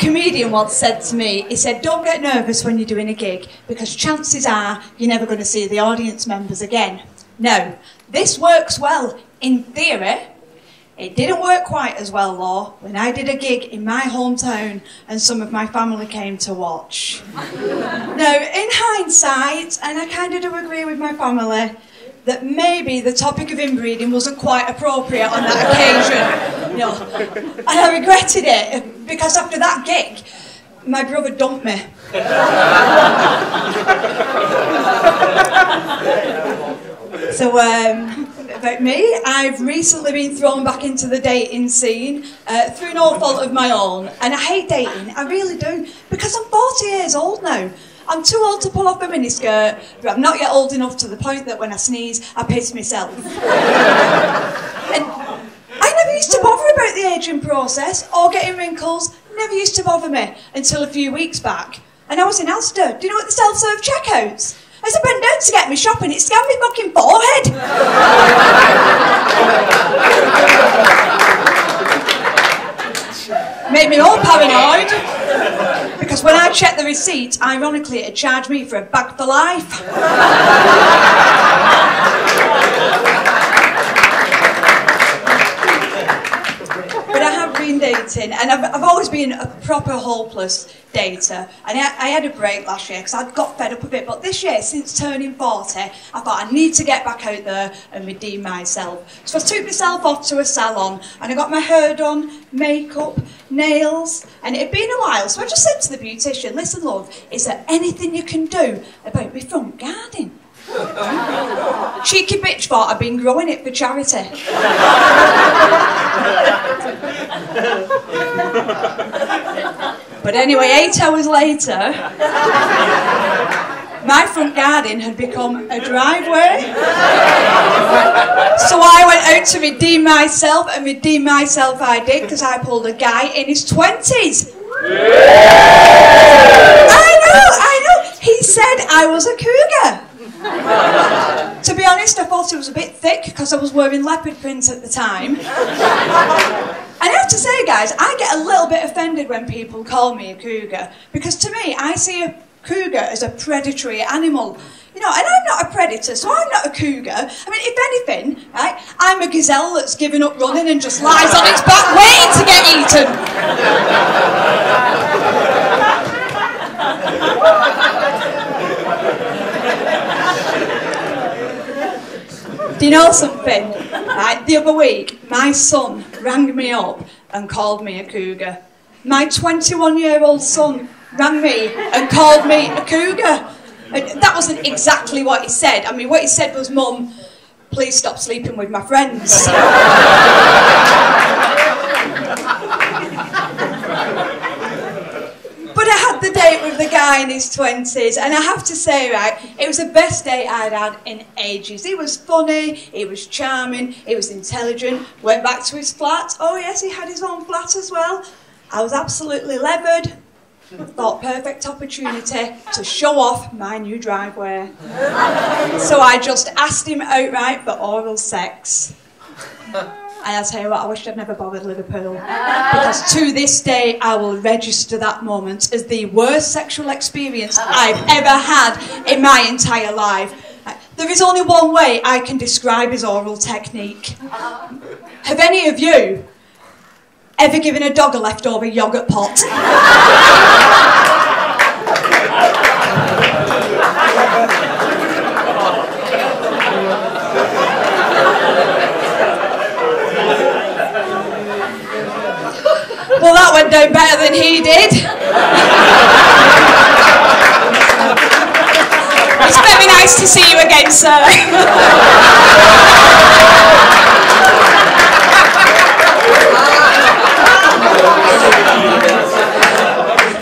comedian once said to me, he said, don't get nervous when you're doing a gig, because chances are you're never going to see the audience members again. No, this works well in theory. It didn't work quite as well, though, when I did a gig in my hometown and some of my family came to watch. Now, in hindsight, and I kind of do agree with my family, that maybe the topic of inbreeding wasn't quite appropriate on that occasion. No. And I regretted it, because after that gig, my brother dumped me. So, about me, I've recently been thrown back into the dating scene through no fault of my own, and I hate dating, I really do, because I'm 40 years old now. I'm too old to pull off a miniskirt, but I'm not yet old enough to the point that when I sneeze, I piss myself. And I never used to bother about the ageing process or getting wrinkles, never used to bother me until a few weeks back. And I was in Asda. Do you know what the self-serve checkouts? As I bent down to get me shopping, it scanned my fucking forehead. Made me all paranoid. Because when I checked the receipt, ironically, it had charged me for a bag for life. But I have been dating, and I've always been a proper hopeless dater. And I had a break last year because I got fed up of it. But this year, since turning 40, I thought I need to get back out there and redeem myself. So I took myself off to a salon, and I got my hair done, makeup, nails, and it had been a while. So I just said to the beautician, listen, love, is there anything you can do about my front garden? Cheeky bitch thought I'd been growing it for charity. But anyway, 8 hours later, my front garden had become a driveway. So I went out to redeem myself, and redeem myself I did, because I pulled a guy in his 20s. I know. He said I was a cougar. To be honest, I thought it was a bit thick because I was wearing leopard print at the time. And I have to say, guys, I get a little bit offended when people call me a cougar, because to me, I see a cougar as a predatory animal. You know, and I'm not a predator, so I'm not a cougar. I mean, if anything, right, I'm a gazelle that's given up running and just lies on its back waiting to get eaten. Do you know something? Right, the other week, my son rang me up and called me a cougar. My 21-year-old son rang me and called me a cougar. And that wasn't exactly what he said. I mean, what he said was, Mum, please stop sleeping with my friends. But I had the date with the guy in his 20s, and I have to say, right, it was the best date I'd had in ages. He was funny, he was charming, he was intelligent, went back to his flat. Oh yes, he had his own flat as well. I was absolutely levered. Thought perfect opportunity to show off my new driveway. So I just asked him outright for oral sex. And I'll tell you what, I wish I'd never bothered Liverpool. Because to this day, I will register that moment as the worst sexual experience I've ever had in my entire life. There is only one way I can describe his oral technique. Have any of you ever given a dog a leftover yoghurt pot? Well, that went down better than he did. It's very nice to see you again, sir.